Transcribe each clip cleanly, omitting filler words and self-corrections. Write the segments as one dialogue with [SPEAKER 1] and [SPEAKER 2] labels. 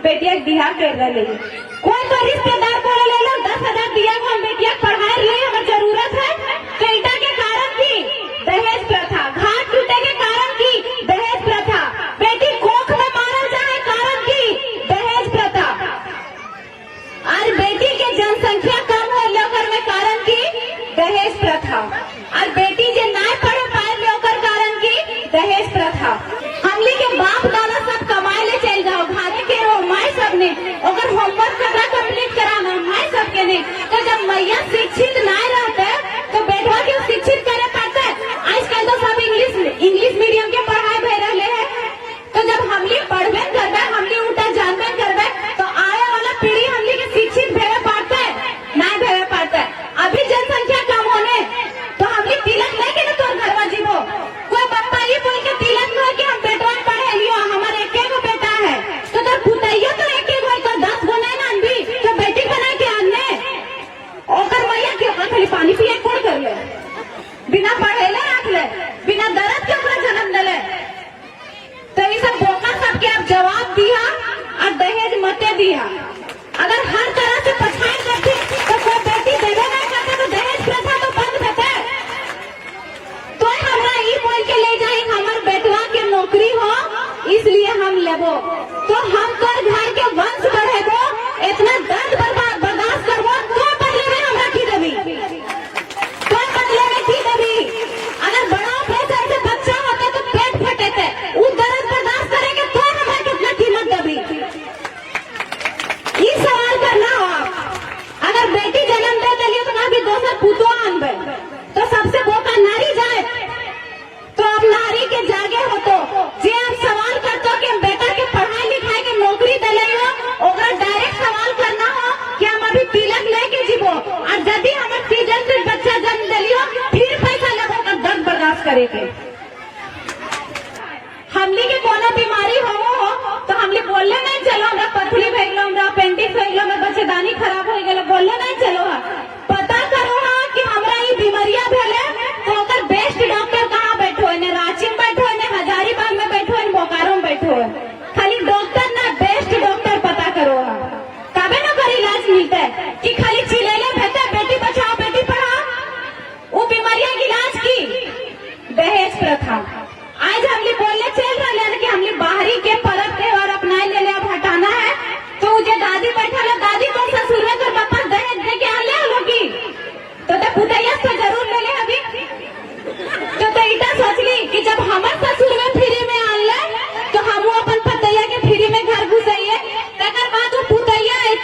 [SPEAKER 1] बेटिया के बिहार कर रहे। कोई तो रिश्तेदार को ले लो 10,000 दिया को हम बेटिया पढ़ाए रहे, हमें जरूरत है। कैटा के कारण की दहेज प्रथा, घाट टूटे के कारण की दहेज प्रथा, बेटी कोख में मारल जाए कारण की दहेज प्रथा, और बेटी के जनसंख्या कम हो लेकर में कारण की दहेज प्रथा, और बेटी जे ना पढ़ पाए लेकर कारण की दहेज प्रथा। हमली के बाप दादा सब कमाए ले चल जाओ, घरे के हो माए सब ने अगर होमवर्क करना कंप्लीट कराना माए सब के ने। तो जब मैया शिक्षित ना रहते तो बेटवा के शिक्षित करे पाते। आजकल तो सब इंग्लिश मीडियम के पढ़ाई भय रहे हैं। तो जब हमली पढ़बे करबे, हमली उल्टा जानबे करबे, तो आने वाला पीढ़ी हमली के शिक्षित भेवे पाते ना भेवे पाते। अभी जनसंख्या कम होने तो हमली तिलक लेके ना तोर घरवा जीवो। कोई पप्पा ये बोल के तिलक में कि हम बेटवा पढ़े लियो, हमारे एक गो बेटा है, तो तोर पुतैया तो एक गो तो 10 गो नहीं नानबी तो बेटी बना के आने ओकर मैया के खाली पानी पिए कोड़ कर ले, बिना पढ़ेले रख ले, बिना दर्द के ओकरा जन्म देले। तो ये सब बोका सबके आप जवाब दिया और दहेज मते दिया। अगर हर तरह से पछाड़ करते तो कोई बेटी देवे नहीं करते तो दहेज प्रथा तो बंद होते। तो हमरा ई बोल के ले जाए हमार बेटवा के नौकरी हो इसलिए हम लेबो, तो हम तोर घर के वंश बढ़ेबो, इतना दर्द बर्दाश्त करबो, तो बदले में हमरा की देबी, तो बदले में की देबी। अगर बड़ा पैसा से बच्चा होता तो पेट फटेते, वो दर्द बर्दाश्त करेंगे तो हमरा कितना कीमत देबी। ये सवाल करना हो आप। अगर बेटी जन्म दे दिलिए तो कभी दोसर पुतो आनबे तो सबसे बोका नारी जाए। तो अब नारी के जागे हो तो जे आप सवाल करते कि बेटा के पढ़ाई लिखाई के नौकरी दिले हो, ओकरा डायरेक्ट सवाल करना हो कि हम अभी तिलक लेके जीवो, और यदि हमारे सीजन से बच्चा जन्म दिलियो फिर पैसा लेबो का दर्द बर्दाश्त करे के। हमली के कोनो बीमारी हो तो हमली बोलले नहीं चलो हमरा पथरी भय गेलो, हमरा अपेंडिक्स हो गेलो, हमरा बच्चेदानी खराब हो गेलो, बोलले नहीं चलो। पता करो कि हमरा ये बीमारियां भेले तो ओकर बेस्ट डॉक्टर कहाँ बैठो है, ने रांची में बैठो है, ने हजारीबाग में बैठो है, ने बोकारो में बैठो है। खाली डॉक्टर ना बेस्ट डॉक्टर पता करो तबे ना कर इलाज मिलता है कि खाली चिलेले भेटे बेटी बचाओ बेटी पढ़ाओ, वो बीमारियां के इलाज की दहेज प्रथा। आज हमली बोलने चल रहे हैं कि हमली बाहरी के पर्व त्योहार अपनाए ले ले अब हटाना है। तो मुझे दादी बैठा लो, दादी को ससुर में कर वापस दहेज दे के आ ले लोगी तो पुतैया तो जरूर ले ले अभी। तो इटा सोच ली कि जब हमारे ससुर में फ्री में आ ले तो हम अपन पतैया के फ्री में घर घुसाइए, तकर बाद वो पुतैया है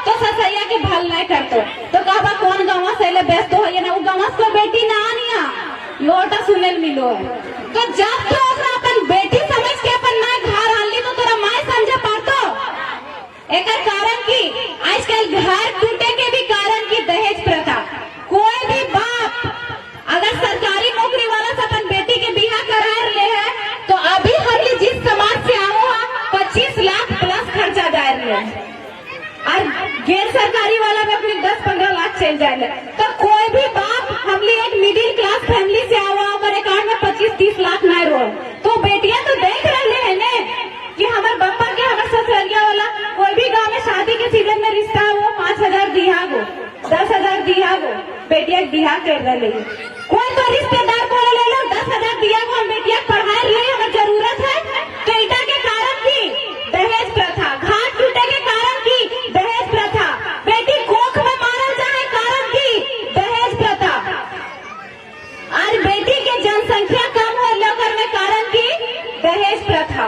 [SPEAKER 1] तो ससैया के भल नहीं करतो। तो कहबा कौन गाँव से ले व्यस्त हो ना, वो गाँव से बेटी ना आनिया लोटा सुने मिलो। तो जब तो अपन बेटी समझ के अपन ना घर आनली तो तोरा माय समझे पातो। एक कारण की आजकल घर टूटे के भी कारण की दहेज प्रथा। कोई भी बाप अगर सरकारी नौकरी वाला से अपन बेटी के बिहा करा ले है तो अभी हरली जिस समाज से आओ 25 लाख प्लस खर्चा जाए रहे, और गैर सरकारी वाला में अपनी 10-15 लाख चल जाए। तो कोई भी बाप हमली एक मिडिल क्लास फैमिली से आओ अगर अकाउंट में 25-30 लाख ना रो तो बेटियां तो देख रहे हैं ने कि हमारे बापा के हमारे ससुरिया वाला कोई भी गांव में शादी के सीजन में रिश्ता हो 5,000 दिया गो 10,000 दिया गो बेटिया दिया कर रहे। कोई तो रिश्तेदार को ले लो 10,000 दिया गो हम बेटिया पढ़ाए रहे, हमें जरूरत है। कैटा के कारण की दहेज प्रथा, घाट टूटे के कारण की दहेज प्रथा, बेटी कोख में मारल जाए कारण की दहेज प्रथा, और बेटी के जनसंख्या कम हो लेकर में कारण की दहेज प्रथा,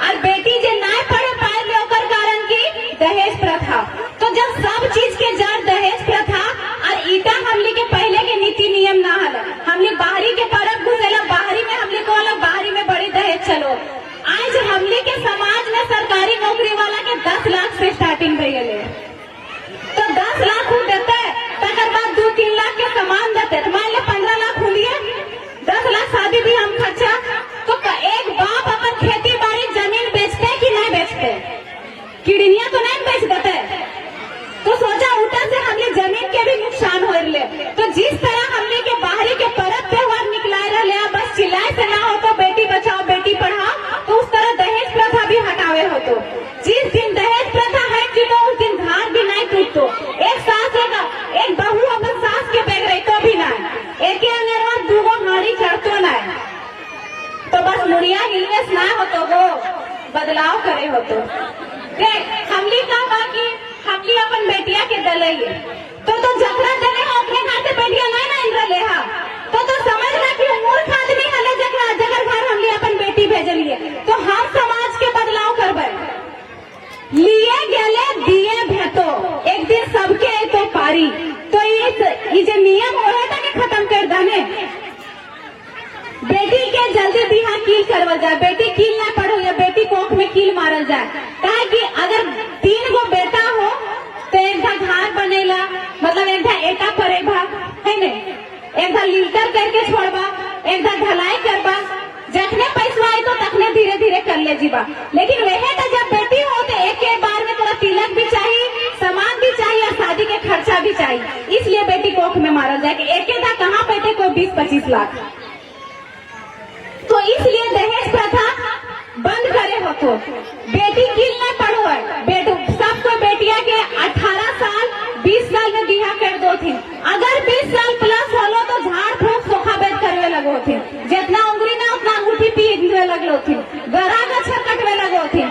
[SPEAKER 1] और बेटी जे ना पढ़ पाए लेकर कारण की दहेज प्रथा। तो जब सब चीज के जड़ दहेज प्रथा और ईटा हमली के पहले के नीति नियम ना हल, हमली बाहरी के परब घुसेला, बाहरी में हमली को बाहरी में बड़ी दहेज चलो। आज हमली के समाज में सरकारी नौकरी वाला के 10 लाख से स्टार्टिंग भई गए, तो 10 लाख हो देते तकर बाद 2-3 लाख के सामान देते, तो मान लो 15 लाख हो लिए, 10 लाख शादी भी हम खर्चा। तो एक बाप अपन खेती बाड़ी जमीन बेचते कि नहीं बेचते, किडनिया तो नहीं बेच देते। तो सोचा उल्टा से हमने जमीन के भी नुकसान हो रहे। तो जिस तरह हमने के बाहरी के पर्व त्योहार निकला रहे बस चिल्लाए से ना हो तो बेटी बचाओ बेटी पढ़ाओ, तो उस तरह दहेज प्रथा भी हटावे हो। तो जिस दिन दहेज बदलाव करे हो तो हमली का बाकी हमली अपन बेटिया के दले तो जकरा दले हो अपने घर से बेटिया नहीं रहे हा तो समझ ला कि मूर्ख आदमी हले जगह घर हमली अपन बेटी भेजलिए तो हम समाज के बदलाव करबे लिए गेले दिए भेतो एक दिन सबके तो पारी तो ये जो नियम हो था कि खत्म कर दाने बेटी के जल्दी बिहा कील करवल जाए बेटी कील ना पढ़ो या बेटी कोख में कील मारल जाए कहे कि अगर 3 गो बेटा हो तो एक धा घर बनेला मतलब एक धा एटा परेबा है ने एक धा लीटर करके छोड़बा एक धा ढलाई करबा जखने पैसा आई तो तखने धीरे धीरे कर ले जीबा लेकिन वह तो जब बेटी हो तो एक बार में तोरा तिलक भी चाहिए सामान भी चाहिए और शादी के खर्चा भी चाहिए इसलिए बेटी कोख में मारल जाए कि एक धा कहाँ पैते कोई 20-25 लाख तो इसलिए दहेज प्रथा बंद करे हो तो बेटी कील न पढ़ो है बेटो सबको बेटिया के 18 साल 20 साल में बिहा कर दो थी अगर 20 साल प्लस होलो तो झाड़ फूक सोखा बेद करवे लगो थी जितना उंगली ना उतना अंगूठी पीने लगलो थी गरा गच्छर कटवे लगो थी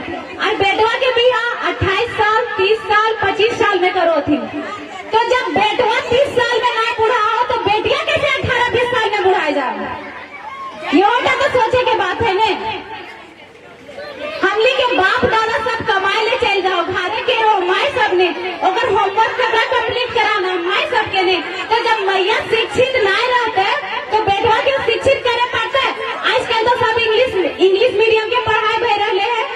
[SPEAKER 1] और बेटवा के बिहा 28 साल 30 साल 25 साल में करो थी तो जब बेटवा 30 साल में नहीं बुढ़ा हो तो बेटिया कैसे 18-20 साल में बुढ़ाई जाए ये तो सोचे के बात है ने हमली के बाप दादा सब कमाए ले चल जाओ घरे के हो माई सब ने अगर होमवर्क करा कंप्लीट कराना माई सब के ने तो जब मैया शिक्षित नहीं रहते तो बेटवा के शिक्षित करे पड़ते आजकल तो सब इंग्लिश मीडियम के पढ़ाई भे रहे हैं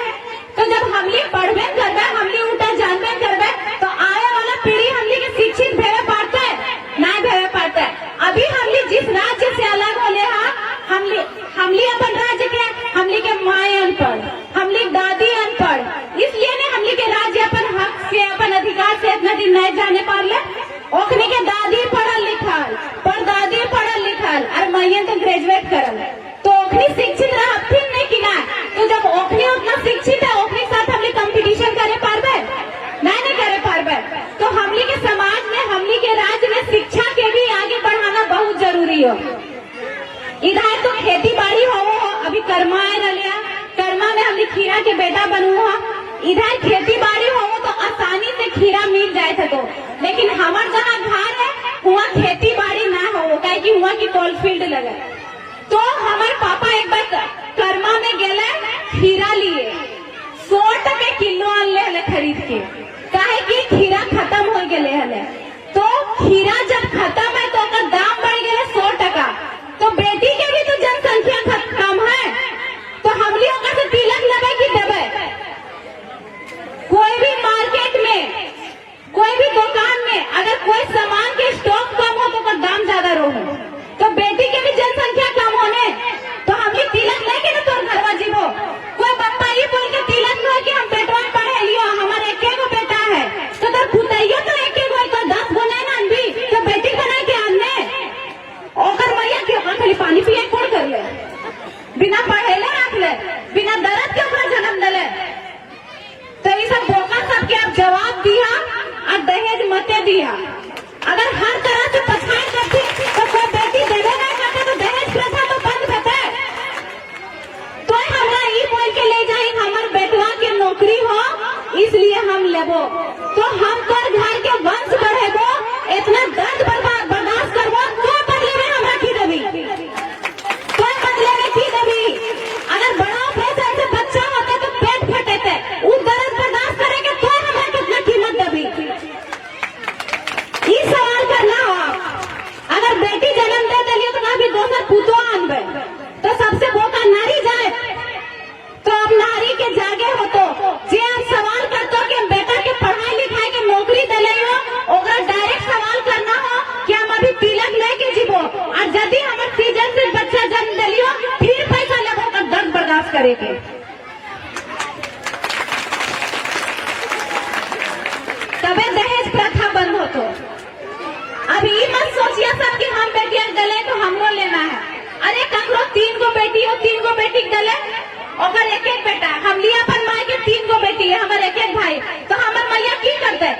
[SPEAKER 1] तो जब हमली पढ़बे करबे हमली उल्टा जानबे करबे तो आने वाला पीढ़ी हमली के शिक्षित भेवे पड़ते नहीं भेवे पड़ते अभी हमली जिस राज्य से अलग होले हा हमली अपन राज्य के हमली के माए अनपढ़ हमली दादी अनपढ़ इसलिए ने हमली के राज्य अपन हक से अपन अधिकार से इतना दिन नहीं जाने पाले ओखनी के दादी पढ़ल लिखल पर दादी पढ़ल लिखल और मैया तो ग्रेजुएट करल तो ओखनी शिक्षित रहथिन नहीं कि ना तो जब ओखनी उतना शिक्षित है ओखनी साथ हमली कंपटीशन करे पारबे नहीं करे पारबे तो हमली के समाज में हमली के राज्य में शिक्षा के भी आगे बढ़ाना बहुत जरूरी हो इधर तो खेती बाड़ी हो अभी कर्मा रलिया कर्मा में हमने खीरा के बेटा बनू हो इधर खेती बाड़ी हो तो आसानी से खीरा मिल जाए थे तो लेकिन हमार जहाँ घर है वहाँ खेती बाड़ी ना हो क्या कि वहाँ की कोल फील्ड लगे तो हमारे पापा एक बार कर्मा में गए खीरा लिए 100 टके किलो आनले खरीद के काहे कि खीरा खत्म हो गए हले तो खीरा जब खत्म है तो दाम बढ़ गए 100 टका तो बेटी के भी तो जनसंख्या कम है तो हमली ओकर से तिलक लेबे कि देबे कोई भी मार्केट में कोई भी दुकान में अगर कोई सामान के स्टॉक कम हो तो दाम ज्यादा रहो तो बेटी के भी जनसंख्या कम होने तो हमली तिलक लेके ना तोर घरवा जीवो कोई बप्पा ये बोल के तिलक में कि हम बेटवा पढ़े लियो हमारे एक गो बेटा है तो तोर पुतैया तो एक गो तो 10 गो नहीं आनबी तो बेटी बना के आनने ओकर मैया के खाली पानी पिए कोड़ कर ले बिना पढ़ेले रख ले बिना दर्द के ऊपर जन्म दले तो ये सब बोका सब के आप जवाब दिया और दहेज मते दिया अगर हर तरह से पछाड़ करती तो कोई बेटी देवे नहीं करते तो दहेज प्रथा तो बंद होता तो हमरा ये बोल के ले जाए हमार बेटवा के नौकरी हो इसलिए हम लेबो तो हम तोर घर के वंश बढ़ेबो इतना दर्द बर्दाश्त करबो तो बदले में हमरा की देबी कोई बदले में की देबी अगर बड़ा पैसा से बच्चा होता तो पेट फटेते वो दर्द बर्दाश्त करेंगे तो हमरा कितना कीमत देबी ये सवाल करना हो अगर बेटी जन्म दे दिलियो तो ना भी दोसर पुतो आनबे तो सबसे बोका नारी जाए तो अब नारी के जागे हो तो जे आप सवाल करते हो कि हम बेटा के पढ़ाई लिखाई के नौकरी दिले हो ओकरा डायरेक्ट सवाल करना हो कि हम अभी तिलक लेके जीवो और यदि हमर सीजन से बच्चा जन्म दिलियो फिर पैसा लेबो का दर्द बर्दाश्त करे के तबे दहेज प्रथा बंद हो तो अब ये मत सोचिए सब कि हम बेटिया गले तो हमरो लेना है अरे ककरो 3 गो बेटी हो 3 गो बेटी गले और एक बेटा हम लिया अपन माई के 3 गो बेटी है हमारे एक भाई तो हमार मैया की करते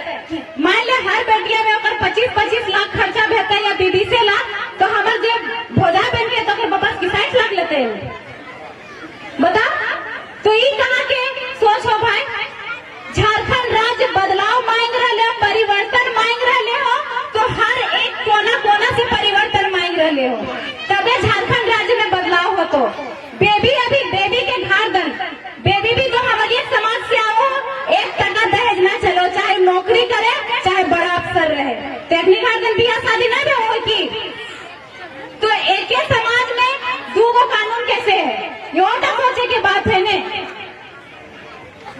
[SPEAKER 1] मान ले हर बेटिया में ओकर 25-25 लाख खर्चा भेजते या 20 लाख तो हमार जो भोजा बन के तो बस की 60 लाख लेते हैं बता तो ये कहा के तो बेबी अभी बेबी के घर दन बेबी भी तो हमारे समाज से आओ, एक टका दहेज ना चलो, चाहे नौकरी करे चाहे बड़ा अफसर रहे, तेखनी घर दन बियाह शादी ना भी हो की। तो एक ही समाज में दो कानून कैसे है, यो तो सोचे की बात है ने।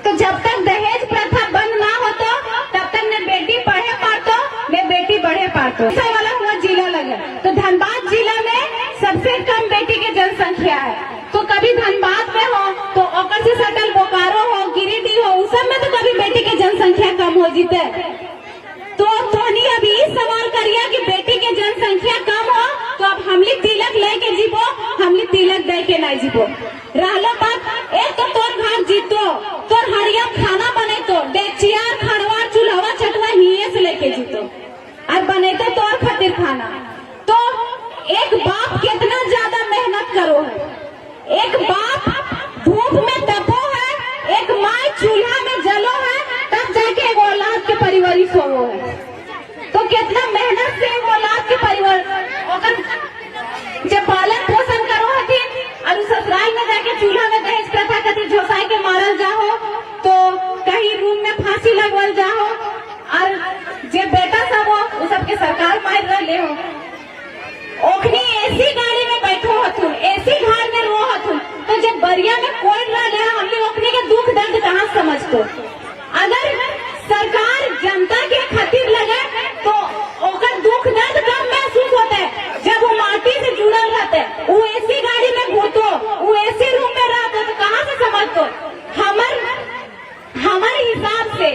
[SPEAKER 1] तो जब तक दहेज प्रथा बंद ना हो तो तब तक न बेटी पढ़े पातो न बेटी बढ़े पातो। ऐसा वाला हुआ जिला लगे तो धनबाद जिला में सबसे कम बेटी की जनसंख्या है। तो कभी धनबाद में हो तो ओकर से सटल बोकारो हो, गिरिडीह हो, उस सब में तो कभी बेटी की जनसंख्या कम हो जीते। तो धोनी अभी सवाल करिए कि बेटी की जनसंख्या कम हो तो अब हमली तिलक लेके जीवो, हमली तिलक दे के नहीं जीवो। रहलो बात एक तो तोर घर जीतो, तोर हरिया खाना बने तो डेचियार खड़वा चूल्हा चटवा हिये से लेके जीतो और बने तो तोर खातिर खाना। तो एक बाप कितना ज्यादा मेहनत करो है, एक बाप धूप में तपो है, एक माँ चूल्हा में जलो है, तब जाके एक औलाद के परिवारी सोवो है। तो कितना मेहनत से एक औलाद के परिवार जब पालन पोषण करो हथिन और ससुराल में जाके चूल्हा में दहेज प्रथा खातिर झोसाई के मारल जाओ, तो कहीं रूम में फांसी लगवल जाओ और जे बेटा सब हो उस सबके सरकार मार रहे हो। ओखनी एसी गाड़ी में बैठो हथुन, एसी घर में रो हथुन, तो जब बरिया में कोई रह रहा हमने ओखनी के दुख दर्द कहाँ समझतो। अगर सरकार जनता के खातिर लगे तो ओकर दुख दर्द कम महसूस होता है जब वो माटी से जुड़ल रहते, वो एसी गाड़ी में घूमतो, वो एसी रूम में रहते, तो कहाँ से समझतो। हमारे हिसाब से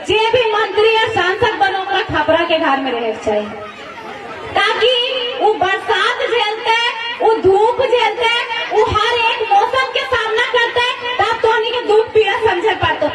[SPEAKER 1] जे भी मंत्री या सांसद बनो खपरा के घर में रहना चाहिए, ताकि वो बरसात झेलते, वो धूप झेलते, वो हर एक मौसम के सामना करते, तब तो उन्हीं के दुख पीड़ा समझ पाते।